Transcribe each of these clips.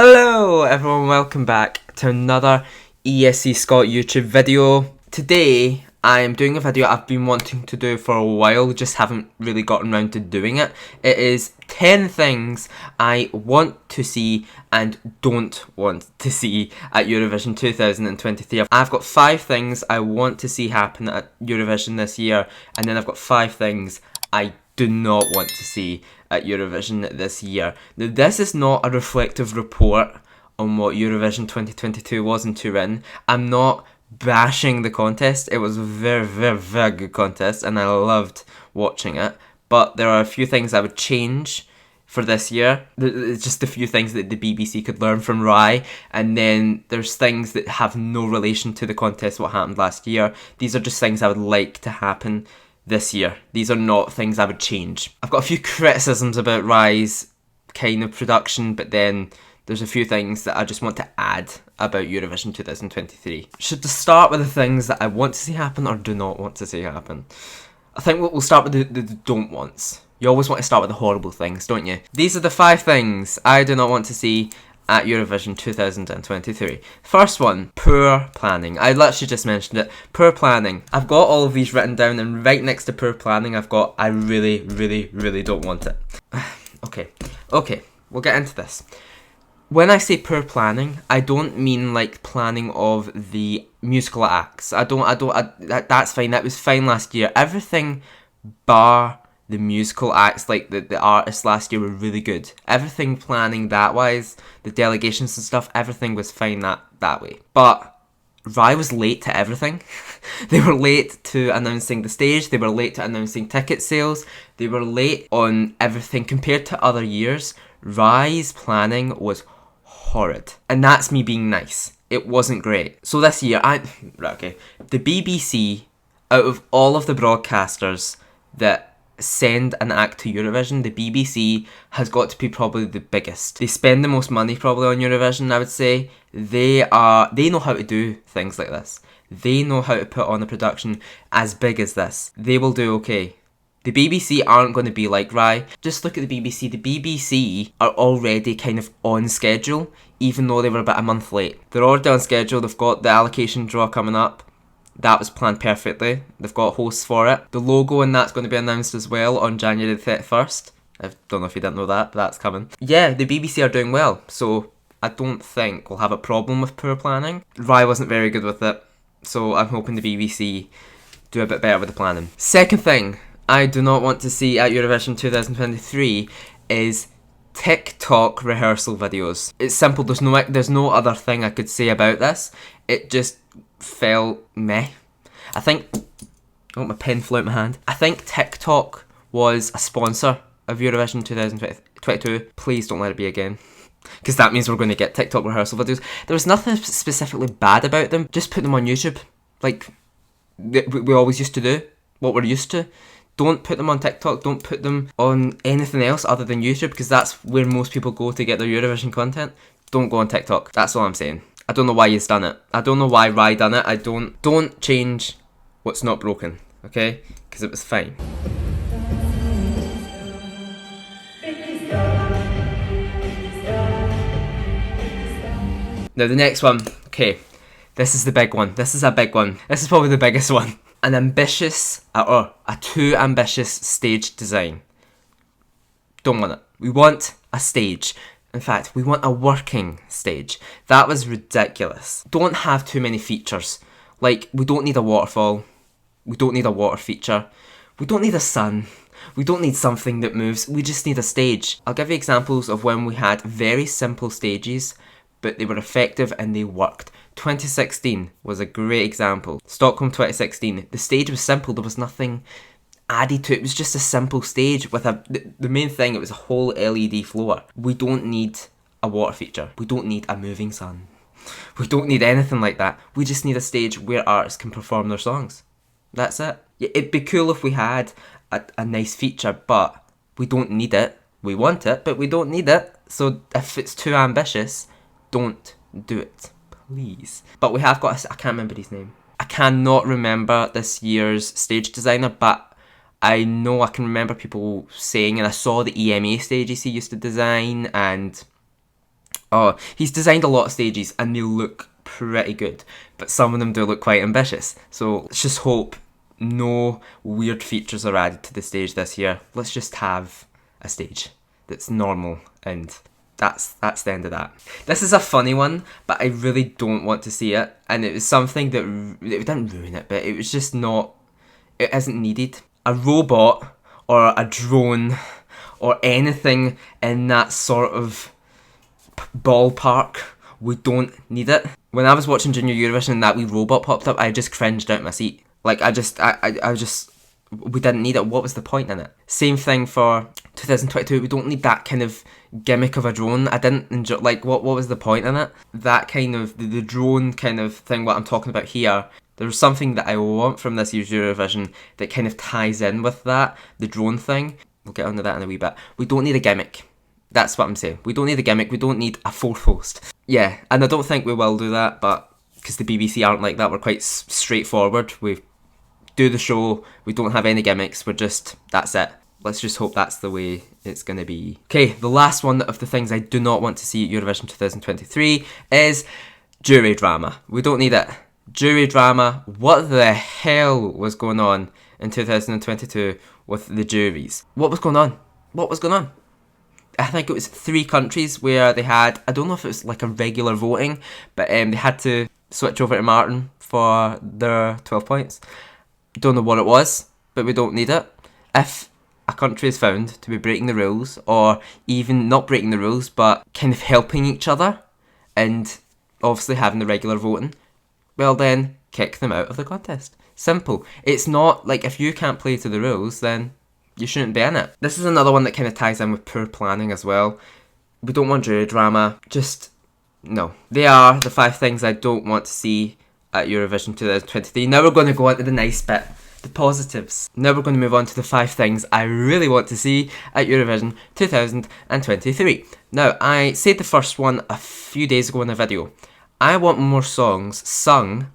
Hello everyone, welcome back to another ESC Scott YouTube video. Today I am doing a video I've been wanting to do for a while, just haven't really gotten around to doing it. It is 10 things I want to see and don't want to see at Eurovision 2023. I've got 5 things I want to see happen at Eurovision this year, and then I've got 5 things I do not want to see at Eurovision this year. Now, this is not a reflective report on what Eurovision 2022 was in Turin. I'm not bashing the contest. It was a very, very, very good contest and I loved watching it. But there are a few things I would change for this year. There's just a few things that the BBC could learn from Rai, and then there's things that have no relation to the contest, what happened last year. These are just things I would like to happen this year. These are not things I would change. I've got a few criticisms about Rai's kind of production, but then there's a few things that I just want to add about Eurovision 2023. Should I start with the things that I want to see happen or do not want to see happen? I think we'll start with the don't wants. You always want to start with the horrible things, don't you? These are the 5 things I do not want to see at Eurovision 2023. First one, poor planning. I literally just mentioned it. Poor planning. I've got all of these written down, and right next to poor planning I've got I really, really, really don't want it. Okay, we'll get into this. When I say poor planning, I don't mean like planning of the musical acts. That's fine. That was fine last year. Everything bar the musical acts, like the artists last year were really good. Everything planning that wise, the delegations and stuff, everything was fine that way. But Rai was late to everything. They were late to announcing the stage, they were late to announcing ticket sales, they were late on everything. Compared to other years, Rai's planning was horrid. And that's me being nice. It wasn't great. So this year, the BBC, out of all of the broadcasters that send an act to Eurovision, the BBC has got to be probably the biggest. They spend the most money probably on Eurovision, I would say. They know how to do things like this. They know how to put on a production as big as this. They will do okay. The BBC aren't going to be like Rai. Just look at the BBC. The BBC are already kind of on schedule, even though they were about a month late. They're already on schedule. They've got the allocation draw coming up. That was planned perfectly. They've got hosts for it. The logo and that's going to be announced as well on January the 31st. I don't know if you didn't know that, but that's coming. Yeah, the BBC are doing well, so I don't think we'll have a problem with poor planning. Rai wasn't very good with it, so I'm hoping the BBC do a bit better with the planning. Second thing I do not want to see at Eurovision 2023 is TikTok rehearsal videos. It's simple, there's no other thing I could say about this. It just felt meh. I want my pen flew out my hand. I think TikTok was a sponsor of Eurovision 2022. Please don't let it be again, because that means we're going to get TikTok rehearsal videos. There was nothing specifically bad about them. Just put them on YouTube, like we always used to do, what we're used to. Don't put them on TikTok, don't put them on anything else other than YouTube, because that's where most people go to get their Eurovision content. Don't go on TikTok, that's all I'm saying. I don't know why he's done it. I don't know why Rai done it. Don't change what's not broken, okay? Because it was fine. Now the next one, okay. This is the big one. This is a big one. This is probably the biggest one. An ambitious, or a too ambitious stage design. Don't want it. We want a stage. In fact, we want a working stage. That was ridiculous. Don't have too many features. Like, we don't need a waterfall. We don't need a water feature. We don't need a sun. We don't need something that moves. We just need a stage. I'll give you examples of when we had very simple stages, but they were effective and they worked. 2016 was a great example. Stockholm 2016. The stage was simple. There was nothing added to it. It was just a simple stage with the main thing, it was a whole LED floor. We don't need a water feature. We don't need a moving sun. We don't need anything like that. We just need a stage where artists can perform their songs. That's it. It'd be cool if we had a nice feature, but we don't need it. We want it, but we don't need it. So if it's too ambitious, don't do it, please. But we have got I can't remember his name. I cannot remember this year's stage designer, but I know I can remember people saying, and I saw the EMA stages he used to design, and Oh, he's designed a lot of stages and they look pretty good, but some of them do look quite ambitious. So let's just hope no weird features are added to the stage this year. Let's just have a stage that's normal, and that's the end of that. This is a funny one, but I really don't want to see it, and it was something that it didn't ruin it, but it was just not, it isn't needed. A robot or a drone or anything in that sort of ballpark, we don't need it. When I was watching Junior Eurovision and that wee robot popped up, I just cringed out my seat. Like, I just, we didn't need it. What was the point in it? Same thing for 2022. We don't need that kind of gimmick of a drone. I didn't enjoy, like, what was the point in it? That kind of, the drone kind of thing, what I'm talking about here, there's something that I want from this year's Eurovision that kind of ties in with that, the drone thing. We'll get onto that in a wee bit. We don't need a gimmick. That's what I'm saying. We don't need a gimmick. We don't need a fourth host. Yeah, and I don't think we will do that, but because the BBC aren't like that, we're quite straightforward. We do the show. We don't have any gimmicks. We're just, that's it. Let's just hope that's the way it's going to be. Okay, the last one of the things I do not want to see at Eurovision 2023 is jury drama. We don't need it. Jury drama. What the hell was going on in 2022 with the juries? What was going on? What was going on? I think it was 3 countries where they had, I don't know if it was like a regular voting, but they had to switch over to Martin for their 12 points. Don't know what it was, but we don't need it. If a country is found to be breaking the rules, or even not breaking the rules, but kind of helping each other, and obviously having the regular voting, well then, kick them out of the contest. Simple. It's not like if you can't play to the rules, then you shouldn't be in it. This is another one that kind of ties in with poor planning as well. We don't want jury drama. Just, no. They are the 5 things I don't want to see at Eurovision 2023. Now we're going to go on to the nice bit, the positives. Now we're going to move on to the 5 things I really want to see at Eurovision 2023. Now, I said the first one a few days ago in a video. I want more songs sung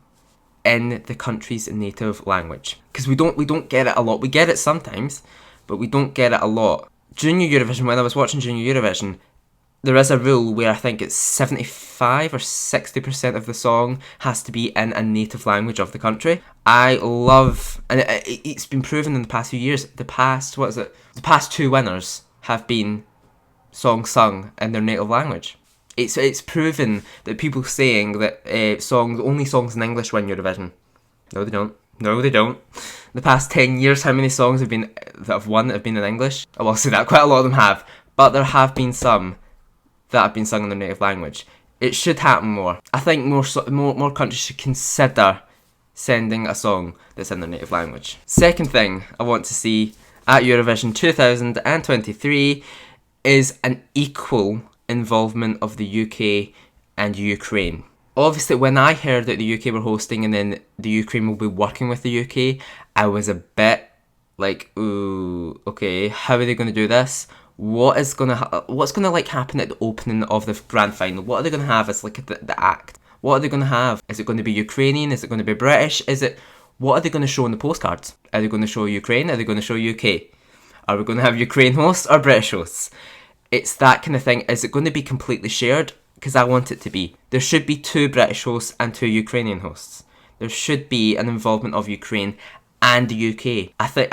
in the country's native language. Because we don't get it a lot. We get it sometimes, but we don't get it a lot. Junior Eurovision, when I was watching Junior Eurovision, there is a rule where I think it's 75 or 60% of the song has to be in a native language of the country. I love, and it's been proven in the past few years, the past 2 winners have been songs sung in their native language. It's proven that people saying that only songs in English win Eurovision. No, they don't. No, they don't. The past 10 years, how many songs that have won that have been in English? I will say that quite a lot of them have, but there have been some that have been sung in their native language. It should happen more. I think more countries should consider sending a song that's in their native language. Second thing I want to see at Eurovision 2023 is an equal involvement of the UK and Ukraine. Obviously, when I heard that the UK were hosting and then the Ukraine will be working with the UK, I was a bit like, ooh, okay, how are they going to do this? What's gonna happen at the opening of the grand final? What are they gonna have as like the act? What are they gonna have? Is it going to be Ukrainian? Is it going to be British? What are they going to show in the postcards? Are they going to show Ukraine? Are they going to show UK? Are we going to have Ukraine hosts or British hosts? It's that kind of thing. Is it going to be completely shared? Because I want it to be. There should be 2 British hosts and 2 Ukrainian hosts. There should be an involvement of Ukraine and the UK. I think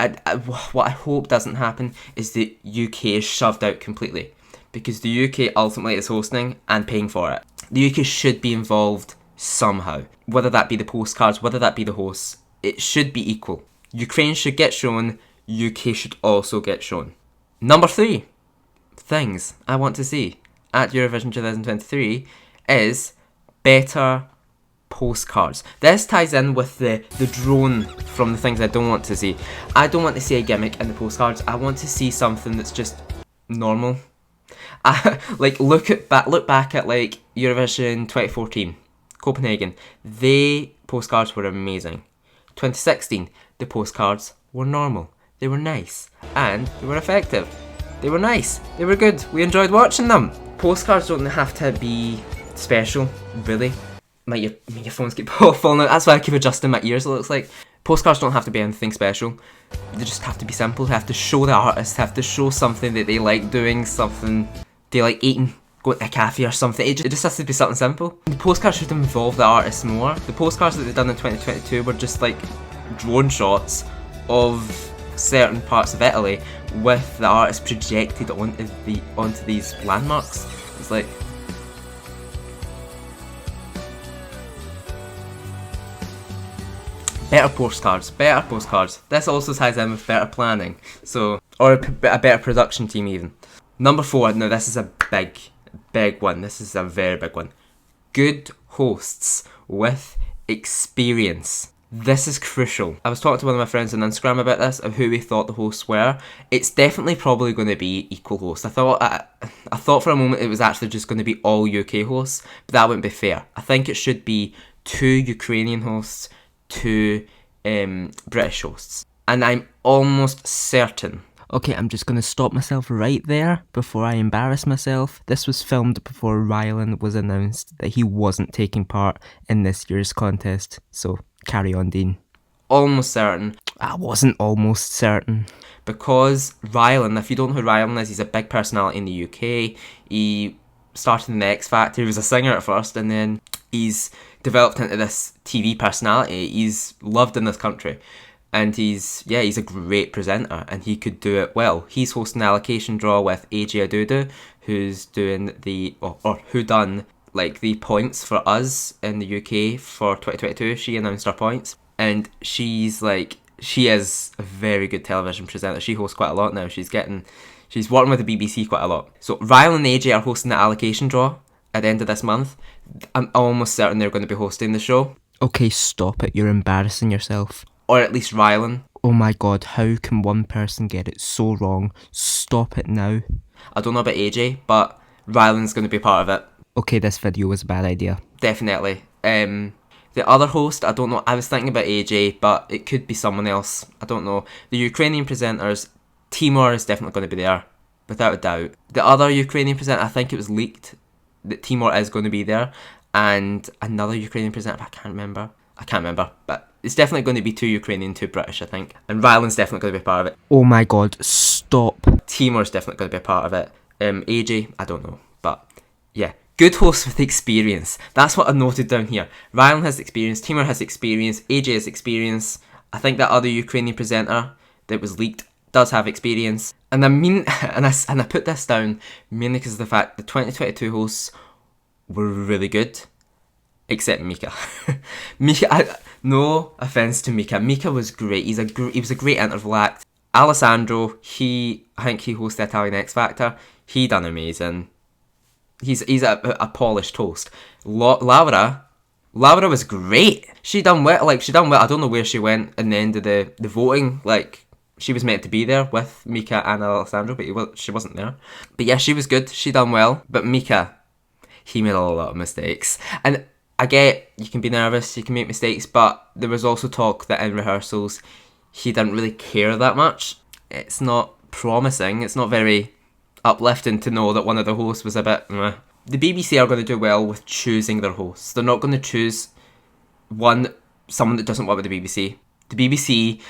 what I hope doesn't happen is the UK is shoved out completely, because the UK ultimately is hosting and paying for it. The UK should be involved somehow, whether that be the postcards, whether that be the hosts. It should be equal. Ukraine should get shown, UK should also get shown. Number 3 things I want to see at Eurovision 2023 is better postcards. This ties in with the drone from the things I don't want to see. I don't want to see a gimmick in the postcards. I want to see something that's just normal. Like look back at like Eurovision 2014, Copenhagen. The postcards were amazing. 2016, the postcards were normal. They were nice and they were effective. They were nice. They were good. We enjoyed watching them. Postcards don't have to be special, really. Your phones keep falling out. That's why I keep adjusting my ears, it looks like. Postcards don't have to be anything special. They just have to be simple. They have to show the artist, have to show something that they like doing, something they like eating. going to a cafe or something. It just has to be something simple. The postcards should involve the artists more. The postcards that they've done in 2022 were just like drone shots of certain parts of Italy with the artists projected onto these landmarks. It's like, better postcards. This also ties in with better planning, so, or a better production team even. Number 4, now this is a big one. This is a very big one. Good hosts with experience. This is crucial. I was talking to one of my friends on Instagram about this, of who we thought the hosts were. It's definitely probably going to be equal hosts. I thought for a moment it was actually just going to be all UK hosts, but that wouldn't be fair. I think it should be 2 Ukrainian hosts, 2 British hosts. And I'm almost certain. Okay, I'm just going to stop myself right there before I embarrass myself. This was filmed before Rylan was announced that he wasn't taking part in this year's contest. So, carry on, Dean. Almost certain. I wasn't almost certain. Because Rylan, if you don't know who Rylan is, he's a big personality in the UK. He started in the X Factor. He was a singer at first, and then he's developed into this TV personality. He's loved in this country. And he's a great presenter, and he could do it well. He's hosting the allocation draw with AJ Adudu, who's doing who done like the points for us in the UK for 2022. She announced our points, and she is a very good television presenter. She hosts quite a lot now. She's working with the BBC quite a lot. So Ryle and AJ are hosting the allocation draw at the end of this month. I'm almost certain they're going to be hosting the show. Okay, stop it. You're embarrassing yourself. Or at least Rylan. Oh my god, how can one person get it so wrong? Stop it now. I don't know about AJ, but Rylan's going to be part of it. Okay, this video was a bad idea. Definitely. The other host, I don't know. I was thinking about AJ, but it could be someone else. I don't know. The Ukrainian presenters, Timur is definitely going to be there, without a doubt. The other Ukrainian presenter, I think it was leaked that Timur is going to be there, and another Ukrainian presenter, but I can't remember, but it's definitely going to be 2 Ukrainian, 2 British, I think. And Rylan's definitely going to be a part of it. Oh my god, stop. Timur's definitely going to be a part of it. AJ, I don't know, but yeah. Good hosts with experience. That's what I noted down here. Rylan has experience, Timur has experience, AJ has experience. I think that other Ukrainian presenter that was leaked does have experience. And I mean, and I put this down mainly because of the fact the 2022 hosts were really good. Except Mika. No offense to Mika. Mika was great. He was a great interval act. Alessandro, I think he hosts the Italian X Factor. He done amazing. He's a polished host. Laura was great. She done well. I don't know where she went in the end of the voting. Like, she was meant to be there with Mika and Alessandro, but she wasn't there. But yeah, she was good. She done well. But Mika, he made a lot of mistakes. And I get you can be nervous, you can make mistakes, but there was also talk that in rehearsals he didn't really care that much. It's not promising, it's not very uplifting to know that one of the hosts was a bit meh. The BBC are going to do well with choosing their hosts. They're not going to choose someone that doesn't work with the BBC. The BBC,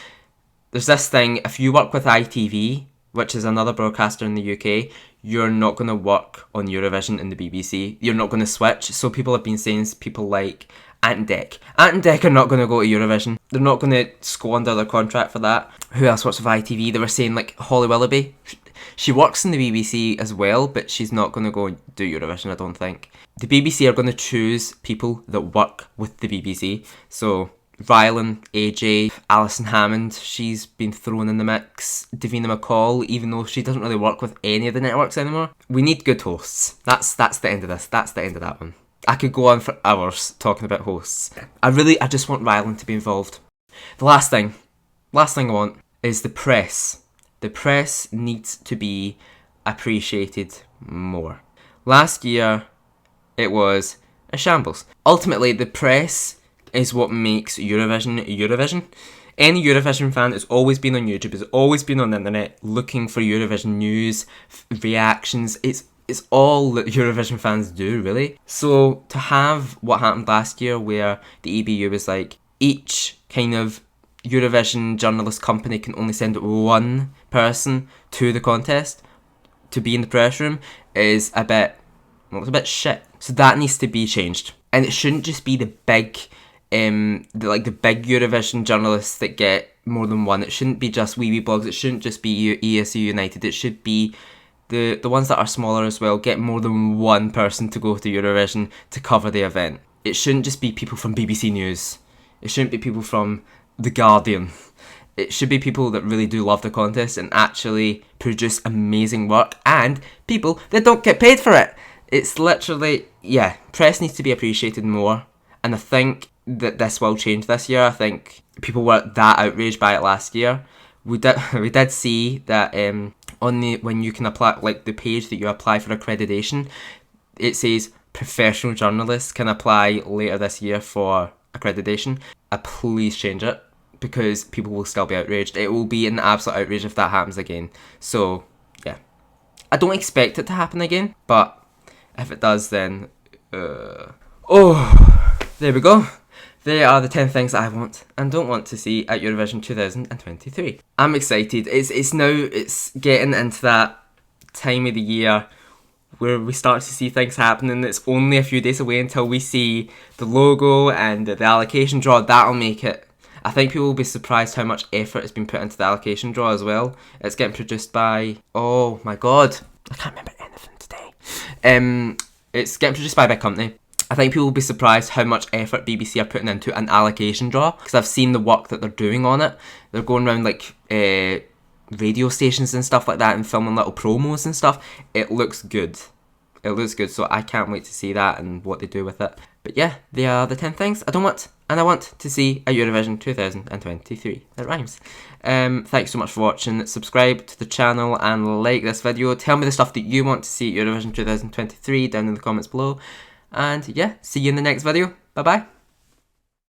there's this thing, if you work with ITV, which is another broadcaster in the UK, you're not going to work on Eurovision in the BBC. You're not going to switch. So people have been saying, people like Ant and Dec. Ant and Dec are not going to go to Eurovision. They're not going to squander their contract for that. Who else works with ITV? They were saying like Holly Willoughby. She works in the BBC as well, but she's not going to go do Eurovision, I don't think. The BBC are going to choose people that work with the BBC. So Rylan, AJ, Alison Hammond, she's been thrown in the mix. Davina McCall, even though she doesn't really work with any of the networks anymore. We need good hosts. That's the end of this. That's the end of that one. I could go on for hours talking about hosts. I just want Rylan to be involved. The last thing I want is the press. The press needs to be appreciated more. Last year, it was a shambles. Ultimately, the press is what makes Eurovision. Any Eurovision fan has always been on YouTube, has always been on the internet looking for Eurovision news, reactions. It's all that Eurovision fans do, really. So to have what happened last year where the EBU was like, each kind of Eurovision journalist company can only send one person to the contest to be in the press room is a bit It looks a bit shit. So that needs to be changed. And it shouldn't just be the big, the big Eurovision journalists that get more than one. It shouldn't be just wee blogs. It shouldn't just be ESC United. It should be the ones that are smaller as well. Get more than one person to go to Eurovision to cover the event. It shouldn't just be people from BBC News. It shouldn't be people from The Guardian. It should be people that really do love the contest and actually produce amazing work, and people that don't get paid for it. It's literally, yeah, press needs to be appreciated more, and I think that this will change this year. I think people weren't that outraged by it last year. We did see that when you can apply, like the page that you apply for accreditation, it says professional journalists can apply later this year for accreditation. Please change it, because people will still be outraged. It will be an absolute outrage if that happens again. So, yeah. I don't expect it to happen again, but if it does, then... Oh, there we go. There are the 10 things I want and don't want to see at Eurovision 2023. I'm excited. It's getting into that time of the year where we start to see things happening. It's only a few days away until we see the logo and the allocation draw. That'll make it. I think people will be surprised how much effort has been put into the allocation draw as well. It's getting produced by... Oh my god. I can't remember anything today. It's getting produced by a big company. I think people will be surprised how much effort BBC are putting into an allocation draw, because I've seen the work that they're doing on it. They're going around like radio stations and stuff like that and filming little promos and stuff. It looks good. It looks good, so I can't wait to see that and what they do with it. But yeah, they are the 10 things I don't want and I want to see at Eurovision 2023. It rhymes. Thanks so much for watching. Subscribe to the channel and like this video. Tell me the stuff that you want to see at Eurovision 2023 down in the comments below. And yeah, see you in the next video. Bye bye.